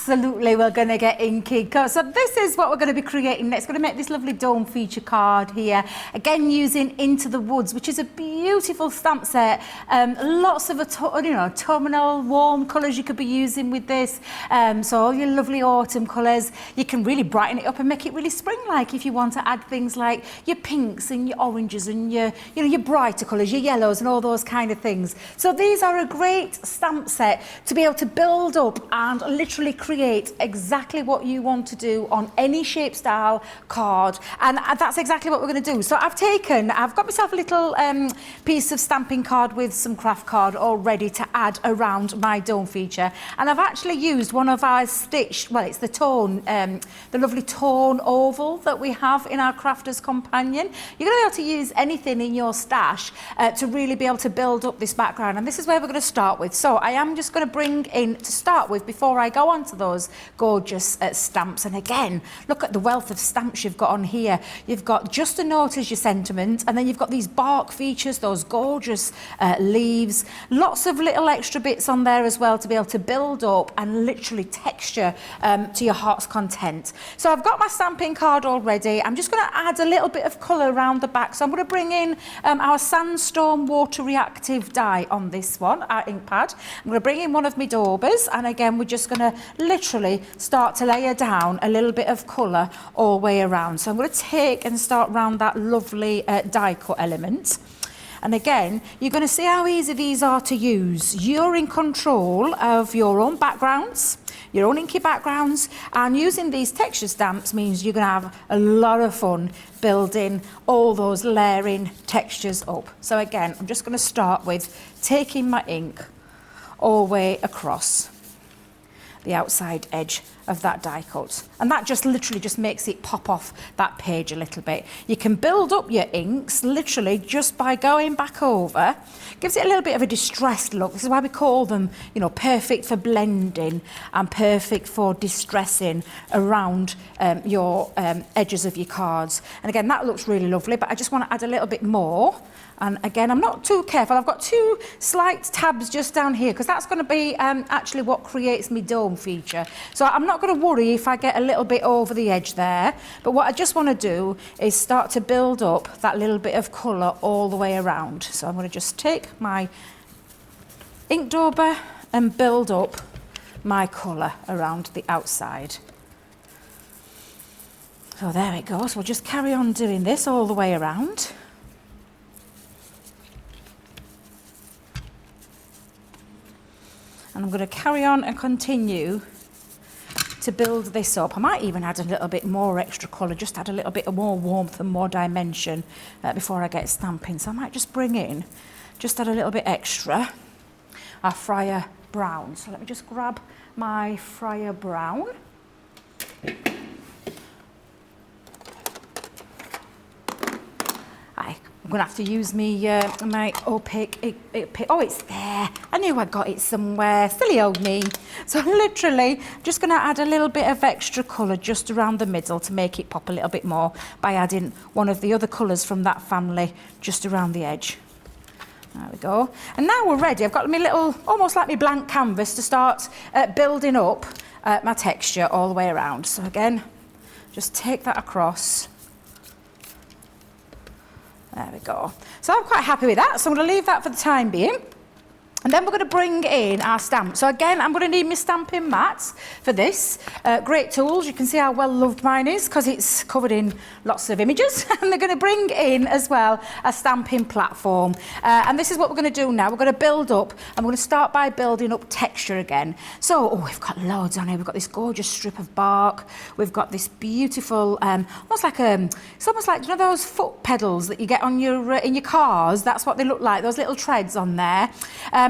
Absolutely, we're going to get inky. So this is what we're going to be creating next. We're going to make this lovely dome feature card here. Again, using Into the Woods, which is a beautiful stamp set. Lots of autumnal, warm colours you could be using with this. So all your lovely autumn colours. You can really brighten it up and make it really spring-like if you want to add things like your pinks and your oranges and your brighter colours, your yellows and all those kind of things. So these are a great stamp set to be able to build up and literally create exactly what you want to do on any shape, style card, and that's exactly what we're going to do. So I've got myself a little piece of stamping card with some craft card all ready to add around my dome feature, and I've actually used one of our stitched, well, it's the tone, the lovely tone oval that we have in our Crafter's Companion. You're going to be able to use anything in your stash to really be able to build up this background, and this is where we're going to start with. So I am just going to bring in, to start with, before I go on to those gorgeous stamps, and again, look at the wealth of stamps you've got on here. You've got Just a Note as your sentiment, and then you've got these bark features, those gorgeous leaves, lots of little extra bits on there as well to be able to build up and literally texture to your heart's content. So I've got my stamping card already. I'm just going to add a little bit of colour around the back. So I'm going to bring in our Sandstorm Water Reactive die on this one, our ink pad. I'm going to bring in one of my daubers, and again, we're just going to literally start to layer down a little bit of colour all the way around. So I'm going to take and start around that lovely die cut element. And again, you're going to see how easy these are to use. You're in control of your own backgrounds, your own inky backgrounds, and using these texture stamps means you're going to have a lot of fun building all those layering textures up. So again, I'm just going to start with taking my ink all the way across the outside edge of that die cut, and that just literally just makes it pop off that page a little bit. You can build up your inks literally just by going back over. Gives it a little bit of a distressed look. This is why we call them, perfect for blending and perfect for distressing around your edges of your cards. And again, that looks really lovely, but I just want to add a little bit more. And again, I'm not too careful. I've got two slight tabs just down here because that's going to be actually what creates my dome feature. So I'm not going to worry if I get a little bit over the edge there. But what I just want to do is start to build up that little bit of colour all the way around. So I'm going to just take my ink dauber and build up my colour around the outside. So there it goes. We'll just carry on doing this all the way around. And I'm going to carry on and continue to build this up. I might even add a little bit more extra colour, just add a little bit more warmth and more dimension before I get stamping. So I might just bring in, just add a little bit extra, our Friar Brown. So let me just grab my Friar Brown. I'm going to have to use my opaque, oh, it's there. I knew I got it somewhere. Silly old me. So literally, just going to add a little bit of extra colour just around the middle to make it pop a little bit more by adding one of the other colours from that family just around the edge. There we go. And now we're ready. I've got my little, almost like my blank canvas to start building up my texture all the way around. So again, just take that across. There we go. So I'm quite happy with that. So I'm going to leave that for the time being. And then we're going to bring in our stamp. So again, I'm going to need my stamping mats for this. Great tools. You can see how well loved mine is because it's covered in lots of images. And they're going to bring in as well a stamping platform. And this is what we're going to do now. We're going to build up. I'm going to start by building up texture again. So, we've got loads on here. We've got this gorgeous strip of bark. We've got this beautiful, almost like it's almost like, those foot pedals that you get on your in your cars? That's what they look like, those little treads on there.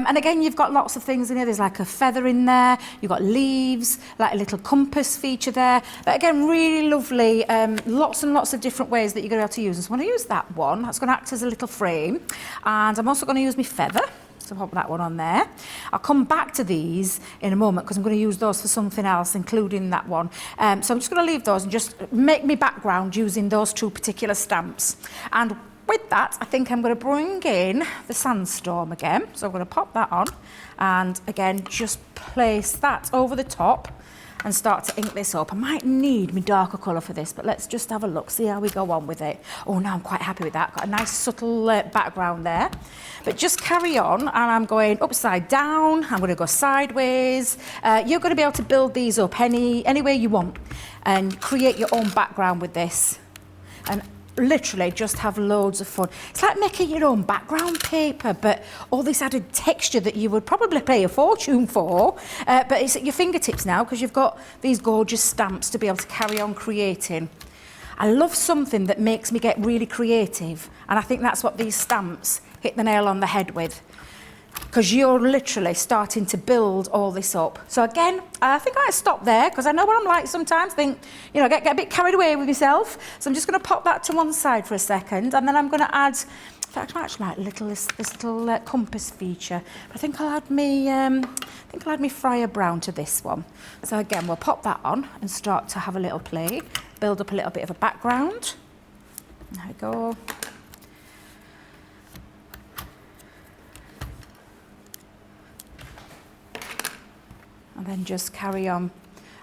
And again, you've got lots of things in here. There's like a feather in there. You've got leaves, like a little compass feature there. But again, really lovely. Lots and lots of different ways that you're going to be able to use this. I'm going to use that one. That's going to act as a little frame. And I'm also going to use my feather. So pop that one on there. I'll come back to these in a moment because I'm going to use those for something else, including that one. So I'm just going to leave those and just make my background using those two particular stamps. And with that, I think I'm going to bring in the Sandstorm again. So I'm going to pop that on and again, just place that over the top and start to ink this up. I might need my darker colour for this, but let's just have a look, see how we go on with it. Oh, now I'm quite happy with that. Got a nice subtle background there. But just carry on, and I'm going upside down, I'm going to go sideways. You're going to be able to build these up any way you want and create your own background with this. And literally just have loads of fun. It's like making your own background paper, but all this added texture that you would probably pay a fortune for, but it's at your fingertips now because you've got these gorgeous stamps to be able to carry on creating. I love something that makes me get really creative, and I think that's what these stamps hit the nail on the head with, because you're literally starting to build all this up. So again, I think I stop there because I know what I'm like sometimes, think, you know, get a bit carried away with myself. So I'm just going to pop that to one side for a second, and then I'm going to add, in fact, I actually like this little compass feature. But I think I'll add me Friar Brown to this one. So again, we'll pop that on and start to have a little play, build up a little bit of a background. There we go. And then just carry on.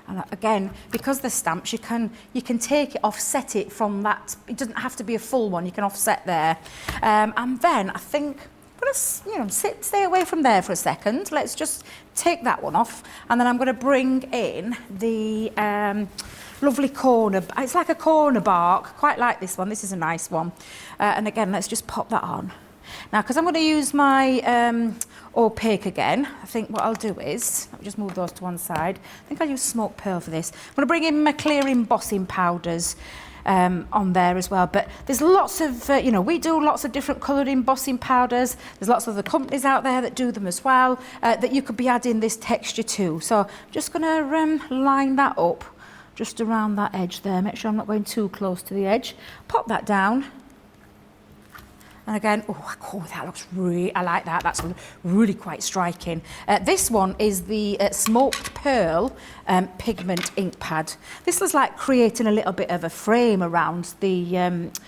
And again, because they're stamps, you can take it, offset it from that. It doesn't have to be a full one. You can offset there. And then I think I'm going to stay away from there for a second. Let's just take that one off, and then I'm going to bring in the lovely corner. It's like a corner bark. Quite like this one. This is a nice one. And again, let's just pop that on. Now, because I'm going to use my opaque again, I think what I'll do is, let me just move those to one side. I think I'll use smoked pearl for this. I'm going to bring in my clear embossing powders on there as well. But there's lots of, we do lots of different coloured embossing powders. There's lots of other companies out there that do them as well, that you could be adding this texture to. So I'm just going to line that up just around that edge there. Make sure I'm not going too close to the edge. Pop that down. And again, that looks really, I like that. That's really quite striking. This one is the smoked pearl pigment ink pad. This was like creating a little bit of a frame around the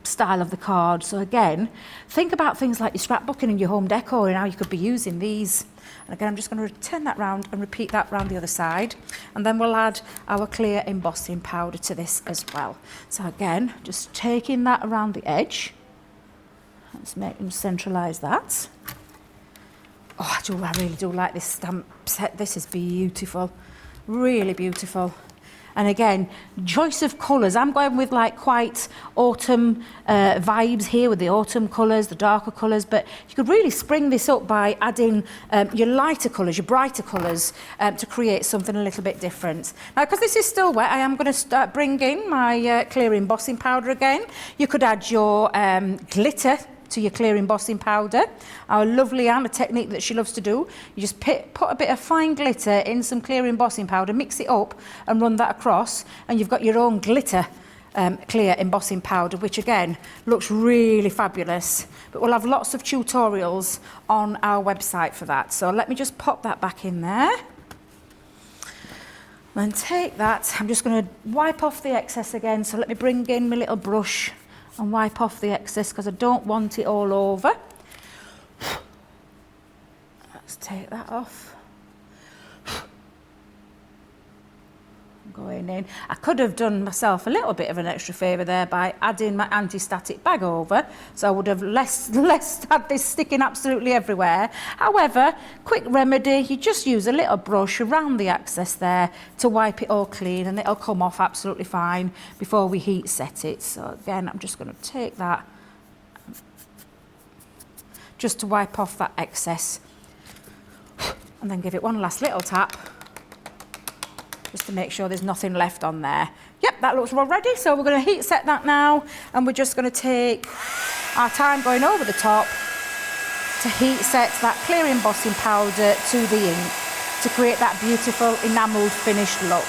style of the card. So again, think about things like your scrapbooking and your home decor and how you could be using these. And again, I'm just going to turn that round and repeat that round the other side. And then we'll add our clear embossing powder to this as well. So again, just taking that around the edge. Let's make them centralise that. Oh, I really do like this stamp set. This is beautiful, really beautiful. And again, choice of colours. I'm going with like quite autumn vibes here with the autumn colours, the darker colours, but you could really spring this up by adding your lighter colours, your brighter colours to create something a little bit different. Now, because this is still wet, I am going to start bringing my clear embossing powder again. You could add your glitter to your clear embossing powder. Our lovely Anne, a technique that she loves to do. You just put a bit of fine glitter in some clear embossing powder, mix it up and run that across, and you've got your own glitter clear embossing powder, which again looks really fabulous. But we'll have lots of tutorials on our website for that. So let me just pop that back in there. And take that, I'm just going to wipe off the excess again. So let me bring in my little brush and wipe off the excess because I don't want it all over. Let's take that off. Going in. I could have done myself a little bit of an extra favour there by adding my anti-static bag over, so I would have less had this sticking absolutely everywhere. However, quick remedy, you just use a little brush around the excess there to wipe it all clean, and it'll come off absolutely fine before we heat set it. So again, I'm just going to take that just to wipe off that excess, and then give it one last little tap just to make sure there's nothing left on there. Yep, that looks all ready. So we're going to heat set that now, and we're just going to take our time going over the top to heat set that clear embossing powder to the ink to create that beautiful enamelled finished look.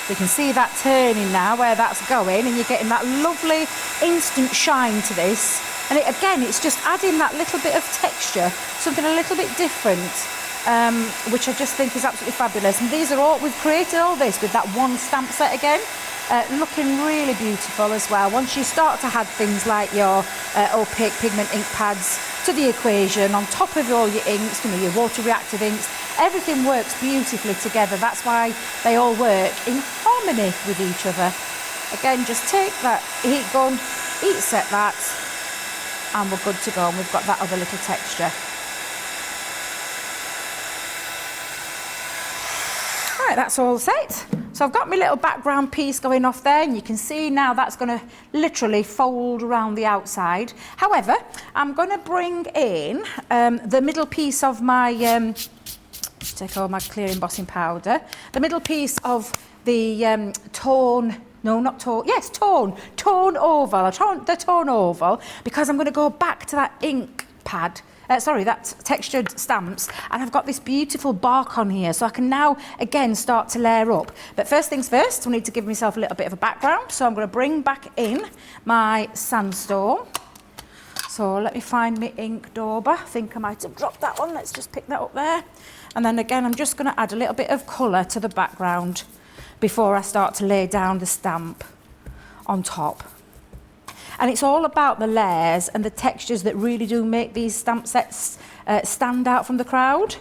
So you can see that turning now where that's going, and you're getting that lovely instant shine to this. And again, it's just adding that little bit of texture, something a little bit different, which I just think is absolutely fabulous. And these are all, we've created all this with that one stamp set again, looking really beautiful as well. Once you start to add things like your opaque pigment ink pads, to the equation on top of all your inks, you know, your water reactive inks. Everything works beautifully together. That's why they all work in harmony with each other. Again, just take that heat gun, heat set that, and we're good to go. And we've got that other little texture. Right, that's all set. So I've got my little background piece going off there, and you can see now that's going to literally fold around the outside. However, I'm going to bring in the middle piece of my, take all my clear embossing powder, the middle piece of the tone oval, the tone oval, because I'm going to go back to that ink pad. That textured stamps, and I've got this beautiful bark on here, so I can now again start to layer up. But first things first, I need to give myself a little bit of a background, so I'm going to bring back in my sandstone. So let me find my ink dauber. I think I might have dropped that one. Let's just pick that up there. And then again, I'm just going to add a little bit of colour to the background before I start to lay down the stamp on top. And it's all about the layers and the textures that really do make these stamp sets stand out from the crowd.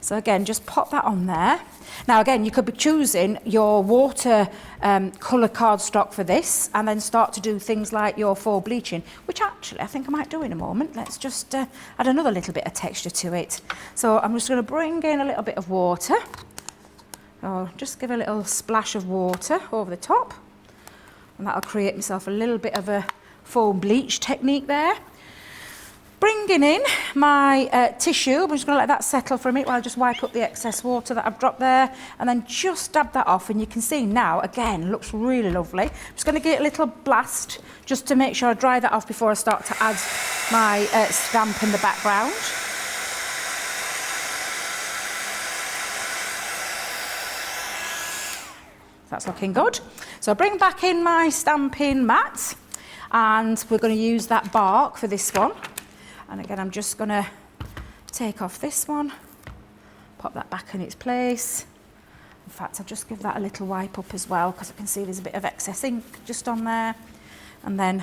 So again, just pop that on there. Now again, you could be choosing your water colour cardstock for this, and then start to do things like your faux bleaching, which actually I think I might do in a moment. Let's just add another little bit of texture to it. So I'm just going to bring in a little bit of water. Oh, just give a little splash of water over the top. And that'll create myself a little bit of a foam bleach technique there. Bringing in my tissue, I'm just going to let that settle for a minute while I just wipe up the excess water that I've dropped there, and then just dab that off, and you can see now, again, looks really lovely. I'm just going to give it a little blast just to make sure I dry that off before I start to add my stamp in the background. That's looking good. So I'll bring back in my stamping mat, and we're going to use that bark for this one. And again, I'm just going to take off this one, pop that back in its place. In fact, I'll just give that a little wipe up as well, because I can see there's a bit of excess ink just on there. And then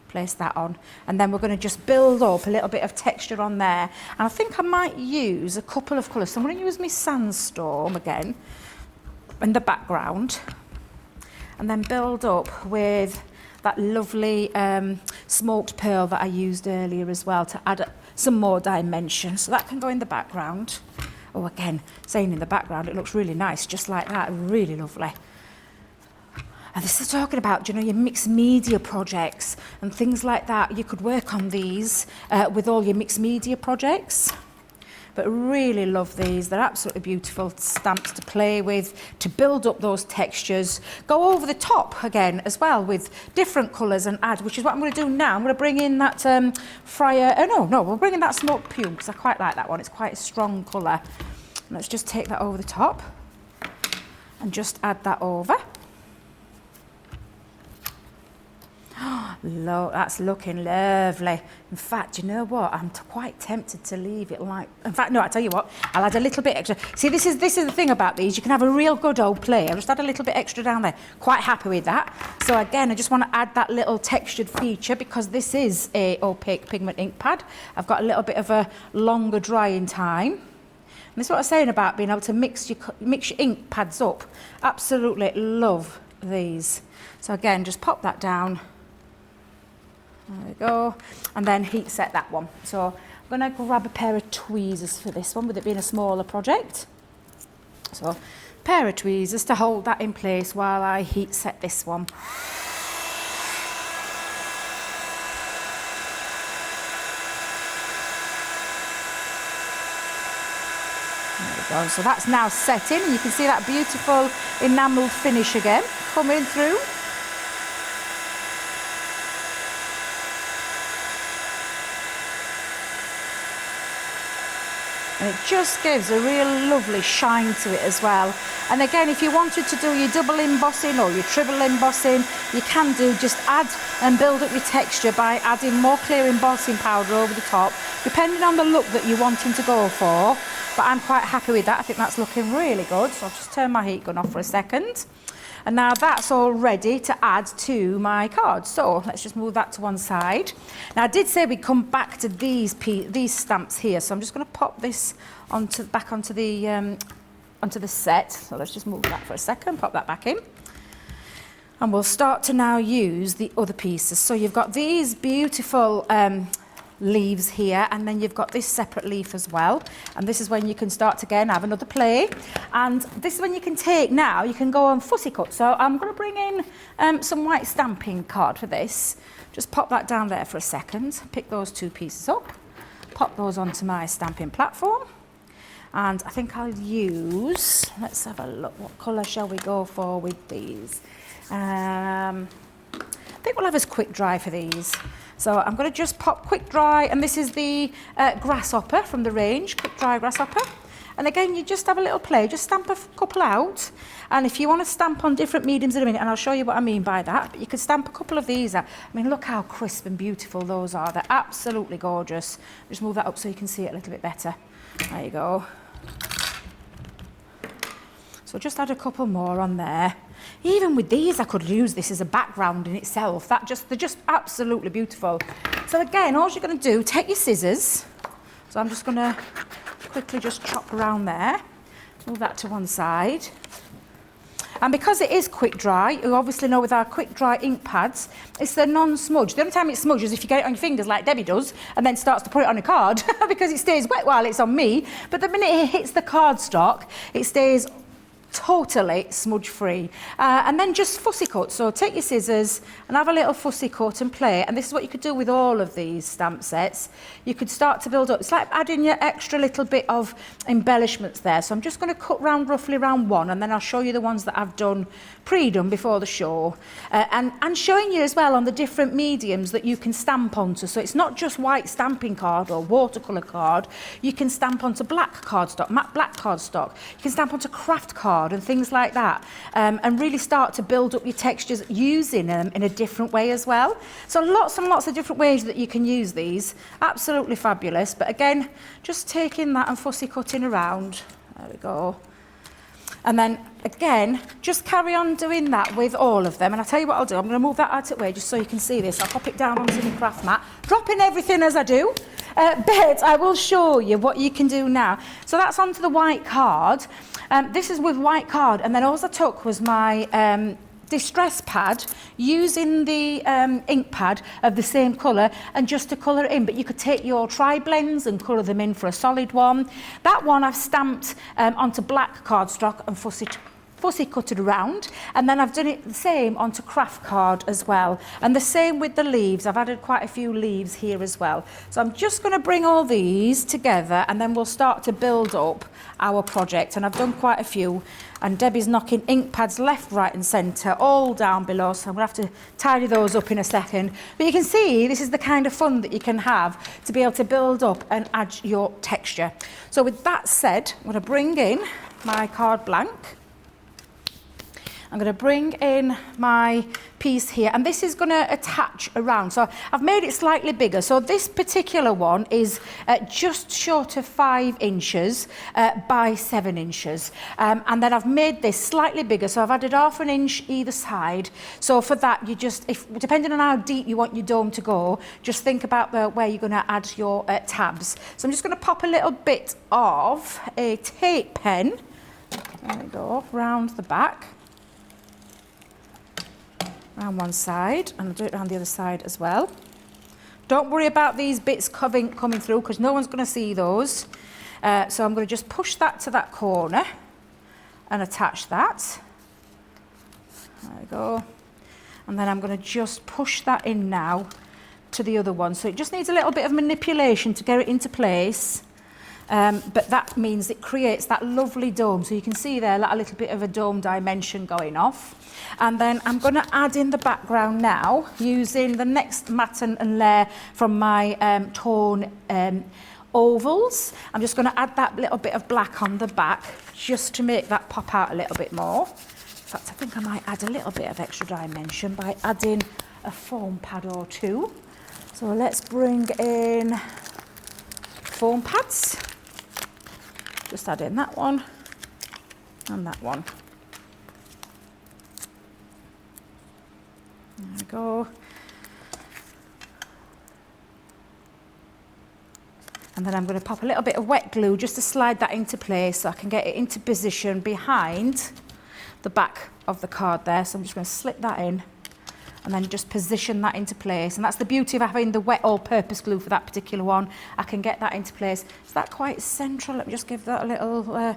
place that on. And then we're going to just build up a little bit of texture on there. And I think I might use a couple of colours. So I'm going to use my Sandstorm again in the background, and then build up with that lovely smoked pearl that I used earlier as well to add some more dimension. So that can go in the background. Oh, again, saying in the background, it looks really nice, just like that, really lovely. And this is talking about, you know, your mixed media projects and things like that. You could work on these with all your mixed media projects. But really love these. They're absolutely beautiful stamps to play with, to build up those textures. Go over the top again as well with different colours and add, which is what I'm going to do now. I'm going to bring in that we'll bring in that smoked pume, because I quite like that one. It's quite a strong colour. Let's just take that over the top and just add that over. That's looking lovely. In fact, you know what? I'm quite tempted to leave it like... In fact, no, I tell you what, I'll add a little bit extra. See, this is the thing about these. You can have a real good old play. I'll just add a little bit extra down there. Quite happy with that. So again, I just want to add that little textured feature, because this is a opaque pigment ink pad. I've got a little bit of a longer drying time. And this is what I was saying about being able to mix your ink pads up. Absolutely love these. So again, just pop that down. There we go. And then heat set that one. So I'm going to grab a pair of tweezers for this one, with it being a smaller project. So a pair of tweezers to hold that in place while I heat set this one. There we go. So that's now set in, and you can see that beautiful enamelled finish again coming through. And it just gives a real lovely shine to it as well. And again, if you wanted to do your double embossing or your triple embossing, you can do, just add and build up your texture by adding more clear embossing powder over the top, depending on the look that you're wanting to go for. But I'm quite happy with that. I think that's looking really good. So I'll just turn my heat gun off for a second. And now that's all ready to add to my card. So let's just move that to one side. Now I did say we'd come back to these stamps here, so I'm just going to pop this back onto the set. So let's just move that for a second, pop that back in. And we'll start to now use the other pieces. So you've got these beautiful leaves here, and then you've got this separate leaf as well, and this is when you can start to again have another play, and this is when you can take now, you can go on fussy cut. So I'm going to bring in some white stamping card for this. Just pop that down there for a second, pick those two pieces up, pop those onto my stamping platform, and I think I'll use, let's have a look, what colour shall we go for with these? I think we'll have as quick dry for these. So I'm going to just pop quick dry, and this is the grasshopper from the range, quick dry grasshopper. And again, you just have a little play, just stamp a couple out. And if you want to stamp on different mediums in a minute, and I'll show you what I mean by that, but you can stamp a couple of these out. I mean, look how crisp and beautiful those are. They're absolutely gorgeous. Just move that up so you can see it a little bit better. There you go. So just add a couple more on there. Even with these, I could use this as a background in itself. They're just absolutely beautiful. So again, all you're going to do, take your scissors. So I'm just going to quickly just chop around there. Move that to one side. And because it is quick dry, you obviously know with our quick dry ink pads, it's the non-smudge. The only time it smudges is if you get it on your fingers like Debbie does and then starts to put it on a card because it stays wet while it's on me. But the minute it hits the cardstock, it stays totally smudge free. And then just fussy cut. So take your scissors and have a little fussy cut and play. And this is what you could do with all of these stamp sets. You could start to build up. It's like adding your extra little bit of embellishments there. So I'm just going to cut round roughly round one, and then I'll show you the ones that I've done pre-done before the show, and showing you as well on the different mediums that you can stamp onto. So it's not just white stamping card or watercolour card. You can stamp onto black cardstock, matte black cardstock. You can stamp onto craft card and things like that, and really start to build up your textures using them in a different way as well. So lots and lots of different ways that you can use these. Absolutely fabulous. But again, just taking that and fussy cutting around. There we go. And then again, just carry on doing that with all of them. And I'll tell you what I'll do. I'm going to move that out of the way just so you can see this. I'll pop it down onto the craft mat, dropping everything as I do. But I will show you what you can do now. So that's onto the white card. This is with white card. And then all I took was my distress pad, using the ink pad of the same colour and just to colour it in. But you could take your tri-blends and colour them in for a solid one. That one I've stamped onto black cardstock and fussy cut it around, and then I've done it the same onto craft card as well, and the same with the leaves. I've added quite a few leaves here as well. So I'm just going to bring all these together, and then we'll start to build up our project. And I've done quite a few, and Debbie's knocking ink pads left, right and centre all down below, so I'm going to have to tidy those up in a second. But you can see this is the kind of fun that you can have to be able to build up and add your texture. So with that said, I'm going to bring in my card blank. I'm going to bring in my piece here, and this is going to attach around. So I've made it slightly bigger. So this particular one is just short of 5 inches by 7 inches. And then I've made this slightly bigger. So I've added ½ an inch either side. So for that, you just, depending on how deep you want your dome to go, just think about where you're going to add your tabs. So I'm just going to pop a little bit of a tape pen, there we go, round the back. Around one side, and I'll do it around the other side as well. Don't worry about these bits coming through, because no one's going to see those. So I'm going to just push that to that corner and attach that. There we go. And then I'm going to just push that in now to the other one. So it just needs a little bit of manipulation to get it into place. But that means it creates that lovely dome. So you can see there a little bit of a dome dimension going off. And then I'm going to add in the background now using the next matte and layer from my torn ovals. I'm just going to add that little bit of black on the back just to make that pop out a little bit more. In fact, I think I might add a little bit of extra dimension by adding a foam pad or two. So let's bring in foam pads. Just add in that one and that one. There we go. And then I'm going to pop a little bit of wet glue just to slide that into place so I can get it into position behind the back of the card there. So I'm just going to slip that in and then just position that into place. And that's the beauty of having the wet all-purpose glue for that particular one. I can get that into place. Is that quite central? Let me just give that a little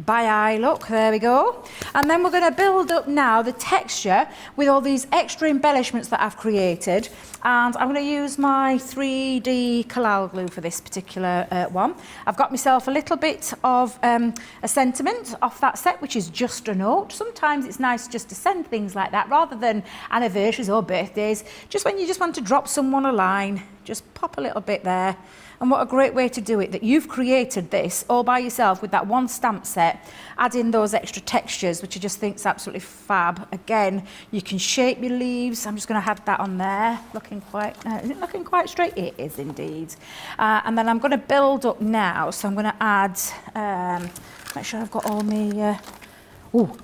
by-eye look. There we go. And then we're going to build up now the texture with all these extra embellishments that I've created. And I'm going to use my 3D Collal glue for this particular one. I've got myself a little bit of a sentiment off that set, which is just a note. Sometimes it's nice just to send things like that rather than anniversaries or birthdays. Just when you just want to drop someone a line, just pop a little bit there. And what a great way to do it, that you've created this all by yourself with that one stamp set, add in those extra textures, which I just think is absolutely fab. Again, you can shape your leaves. I'm just going to add that on there. Looking quite, is it looking quite straight? It is indeed. And then I'm going to build up now. So I'm going to add, make sure I've got all my,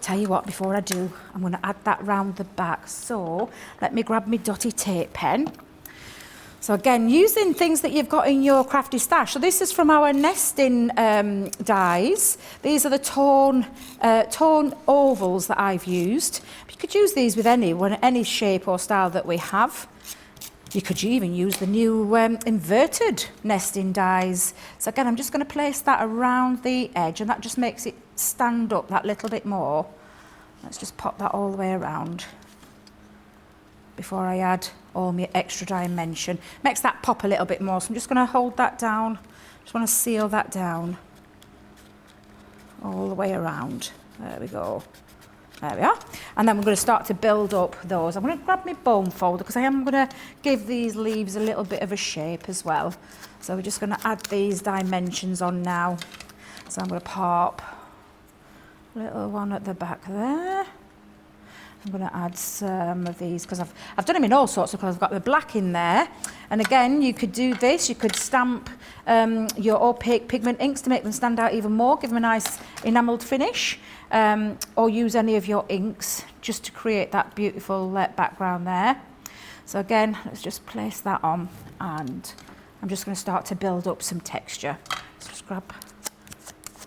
tell you what, before I do, I'm going to add that round the back. So let me grab my dotty tape pen. So again, using things that you've got in your crafty stash. So this is from our nesting dies. These are the torn ovals that I've used. You could use these with any shape or style that we have. You could even use the new inverted nesting dies. So again, I'm just going to place that around the edge, and that just makes it stand up that little bit more. Let's just pop that all the way around before I add all my extra dimension. Makes that pop a little bit more, so I'm just going to hold that down. Just want to seal that down all the way around. There we go. There we are. And then we're going to start to build up those. I'm going to grab my bone folder because I am going to give these leaves a little bit of a shape as well. So we're just going to add these dimensions on now. So I'm going to pop a little one at the back there. I'm going to add some of these because I've done them in all sorts of colours. I've got the black in there. And again, you could do this. You could stamp your opaque pigment inks to make them stand out even more, give them a nice enamelled finish, or use any of your inks just to create that beautiful background there. So again, let's just place that on, and I'm just going to start to build up some texture. So just grab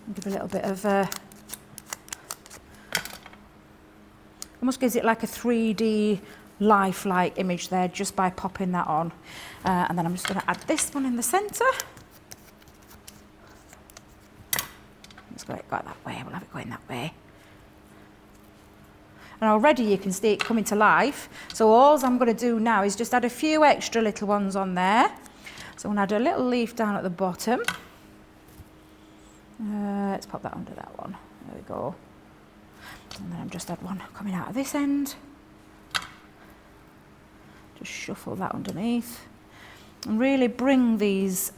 and give a little bit of almost gives it like a 3D lifelike image there just by popping that on. And then I'm just going to add this one in the centre. Let's go that way. We'll have it going that way. And already you can see it coming to life. So all I'm going to do now is just add a few extra little ones on there. So I'm going to add a little leaf down at the bottom. Let's pop that under that one. There we go. And then I've just had one coming out of this end. Just shuffle that underneath. And really bring these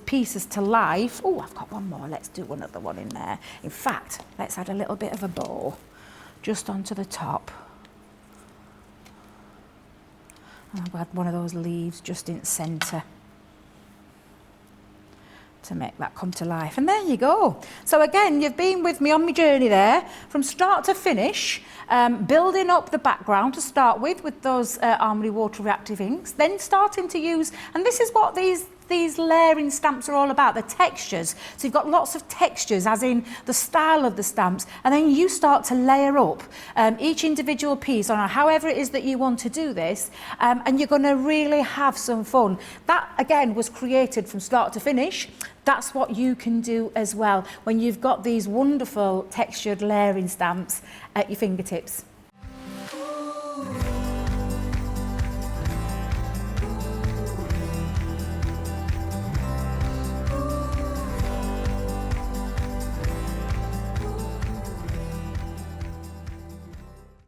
pieces to life. Oh, I've got one more. Let's do another one in there. In fact, let's add a little bit of a bow just onto the top. And I've had one of those leaves just in centre to make that come to life. And there you go. So again, you've been with me on my journey there from start to finish, building up the background to start with those Armoury water reactive inks, then starting to use, and this is what these layering stamps are all about, the textures. So you've got lots of textures, as in the style of the stamps, and then you start to layer up each individual piece on however it is that you want to do this, and you're going to really have some fun. That again was created from start to finish. That's what you can do as well when you've got these wonderful textured layering stamps at your fingertips.